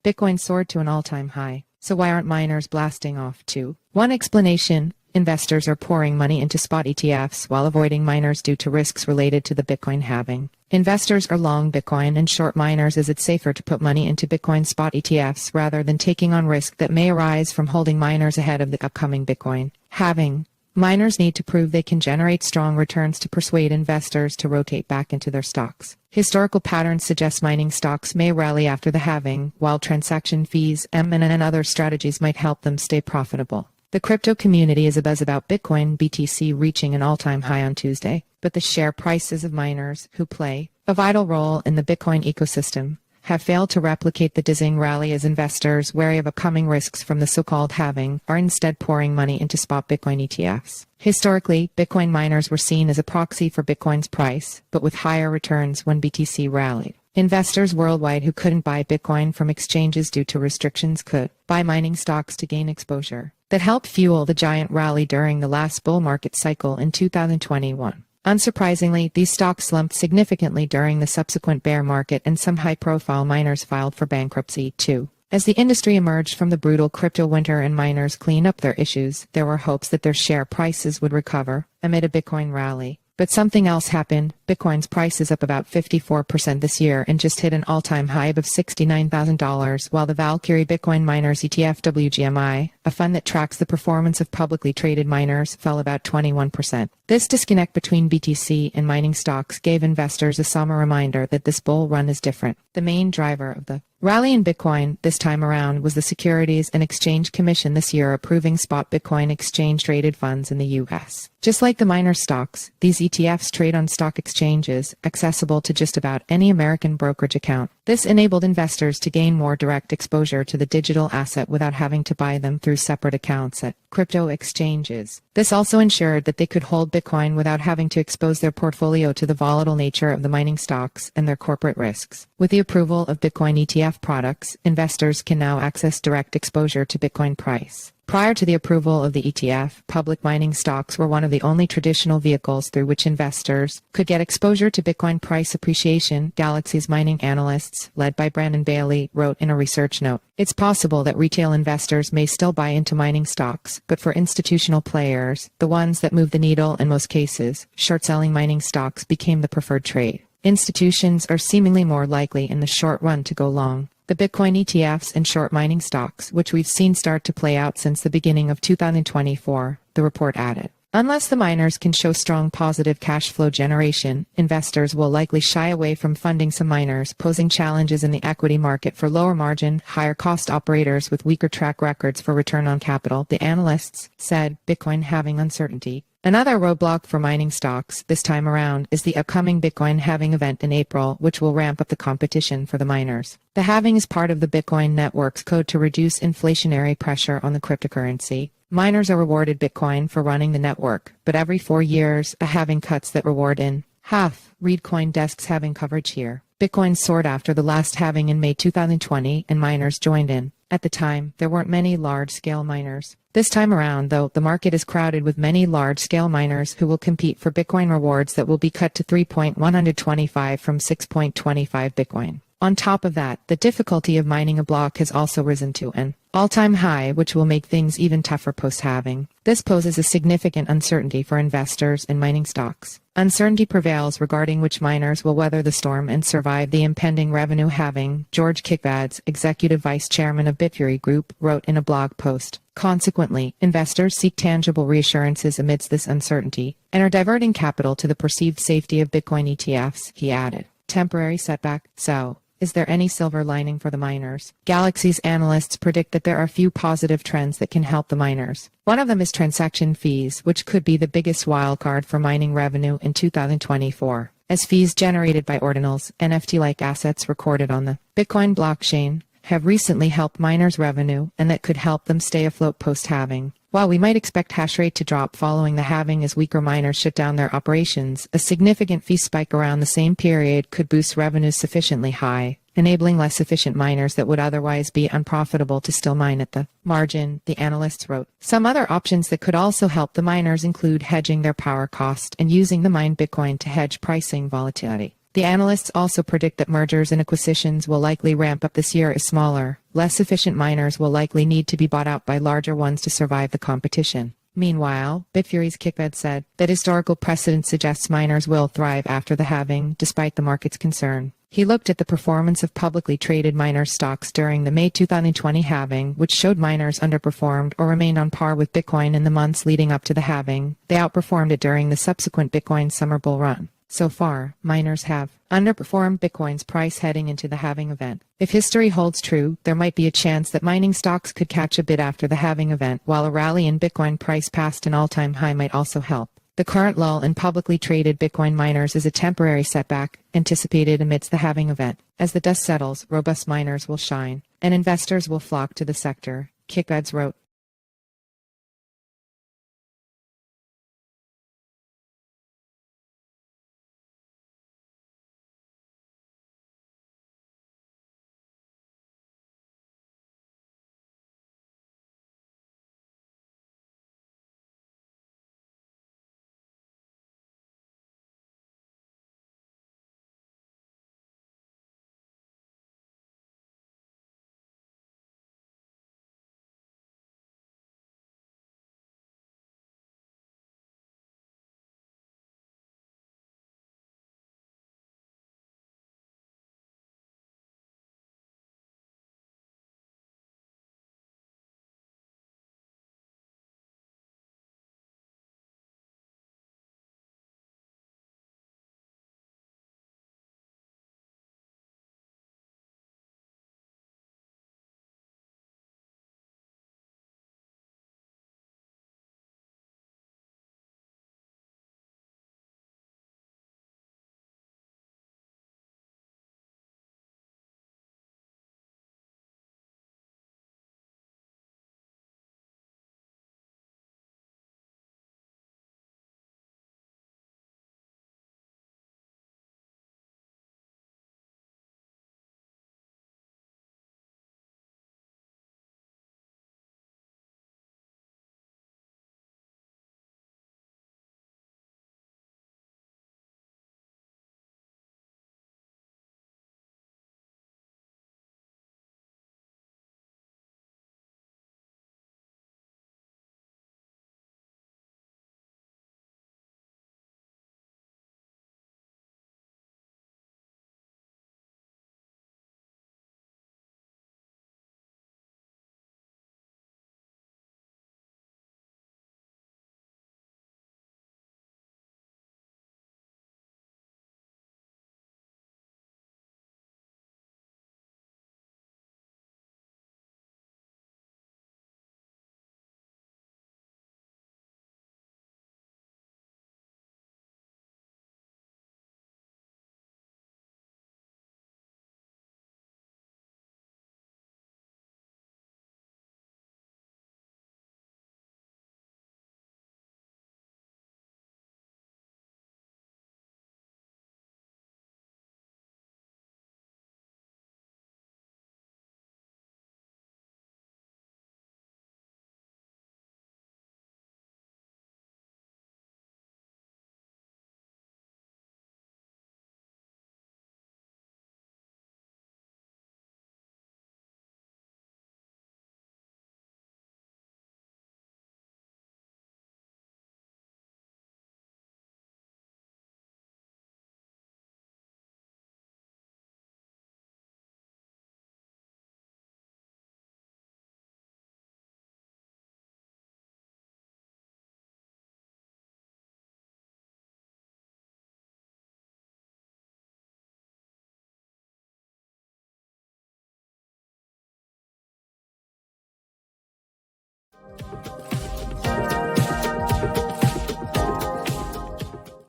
Bitcoin soared to an all-time high. So why aren't miners blasting off too? One explanation: investors are pouring money into spot ETFs while avoiding miners due to risks related to the Bitcoin halving. Investors are long Bitcoin and short miners as it's safer to put money into Bitcoin spot ETFs rather than taking on risk that may arise from holding miners ahead of the upcoming Bitcoin halving. Miners need to prove they can generate strong returns to persuade investors to rotate back into their stocks. Historical patterns suggest mining stocks may rally after the halving, while transaction fees, and other strategies might help them stay profitable. The crypto community is abuzz about Bitcoin BTC reaching an all-time high on Tuesday, but the share prices of miners, who play a vital role in the Bitcoin ecosystem, have failed to replicate the dizzying rally as investors, wary of upcoming risks from the so-called halving, are instead pouring money into spot Bitcoin ETFs. Historically, Bitcoin miners were seen as a proxy for Bitcoin's price, but with higher returns when BTC rallied. Investors worldwide who couldn't buy Bitcoin from exchanges due to restrictions could buy mining stocks to gain exposure. That helped fuel the giant rally during the last bull market cycle in 2021. Unsurprisingly, these stocks slumped significantly during the subsequent bear market, and some high-profile miners filed for bankruptcy, too. As the industry emerged from the brutal crypto winter and miners cleaned up their issues, there were hopes that their share prices would recover amid a Bitcoin rally. But something else happened. Bitcoin's price is up about 54% this year and just hit an all-time high of $69,000, while the Valkyrie Bitcoin Miners ETF WGMI, a fund that tracks the performance of publicly traded miners, fell about 21%. This disconnect between BTC and mining stocks gave investors a somber reminder that this bull run is different. The main driver of the rally in Bitcoin this time around was the Securities and Exchange Commission this year approving spot Bitcoin exchange-traded funds in the U.S. Just like the miner stocks, these ETFs trade on stock exchanges, accessible to just about any American brokerage account. This enabled investors to gain more direct exposure to the digital asset without having to buy them through separate accounts at crypto exchanges. This also ensured that they could hold Bitcoin without having to expose their portfolio to the volatile nature of the mining stocks and their corporate risks. With the approval of Bitcoin ETF products, investors can now access direct exposure to Bitcoin price. Prior to the approval of the ETF, public mining stocks were one of the only traditional vehicles through which investors could get exposure to Bitcoin price appreciation, Galaxy's mining analysts, led by Brandon Bailey, wrote in a research note. It's possible that retail investors may still buy into mining stocks, but for institutional players, the ones that move the needle in most cases, short-selling mining stocks became the preferred trade. Institutions are seemingly more likely in the short run to go long the Bitcoin ETFs and short mining stocks, which we've seen start to play out since the beginning of 2024, the report added. Unless the miners can show strong positive cash flow generation, investors will likely shy away from funding some miners, posing challenges in the equity market for lower margin, higher cost operators with weaker track records for return on capital, the analysts said. Bitcoin halving uncertainty. Another roadblock for mining stocks this time around is the upcoming Bitcoin halving event in April, which will ramp up the competition for the miners. The halving is part of the Bitcoin network's code to reduce inflationary pressure on the cryptocurrency. Miners are rewarded Bitcoin for running the network, but every 4 years, a halving cuts that reward in half. Read CoinDesk's halving coverage here. Bitcoin soared after the last halving in May 2020, and miners joined in. At the time, there weren't many large-scale miners. This time around, though, the market is crowded with many large-scale miners who will compete for Bitcoin rewards that will be cut to 3.125 from 6.25 Bitcoin. On top of that, the difficulty of mining a block has also risen to an all-time high, which will make things even tougher post-halving. This poses a significant uncertainty for investors in mining stocks. Uncertainty prevails regarding which miners will weather the storm and survive the impending revenue halving, George Kickbad's executive vice chairman of Bitfury Group, wrote in a blog post. Consequently, investors seek tangible reassurances amidst this uncertainty and are diverting capital to the perceived safety of Bitcoin ETFs, he added. Temporary setback. So, is there any silver lining for the miners? Galaxy's analysts predict that there are few positive trends that can help the miners. One of them is transaction fees, which could be the biggest wildcard for mining revenue in 2024, as fees generated by ordinals, NFT-like assets recorded on the Bitcoin blockchain, have recently helped miners' revenue, and that could help them stay afloat post-halving. While we might expect hash rate to drop following the halving as weaker miners shut down their operations, a significant fee spike around the same period could boost revenues sufficiently high, enabling less efficient miners that would otherwise be unprofitable to still mine at the margin, the analysts wrote. Some other options that could also help the miners include hedging their power cost and using the mined Bitcoin to hedge pricing volatility. The analysts also predict that mergers and acquisitions will likely ramp up this year as smaller, less efficient miners will likely need to be bought out by larger ones to survive the competition. Meanwhile, Bitfury's Kickbed said that historical precedent suggests miners will thrive after the halving, despite the market's concern. He looked at the performance of publicly traded miner stocks during the May 2020 halving, which showed miners underperformed or remained on par with Bitcoin in the months leading up to the halving. They outperformed it during the subsequent Bitcoin summer bull run. So far, miners have underperformed Bitcoin's price heading into the halving event. If history holds true, there might be a chance that mining stocks could catch a bid after the halving event, while a rally in Bitcoin price past an all-time high might also help. The current lull in publicly traded Bitcoin miners is a temporary setback, anticipated amidst the halving event. As the dust settles, robust miners will shine, and investors will flock to the sector, Kickbeds wrote.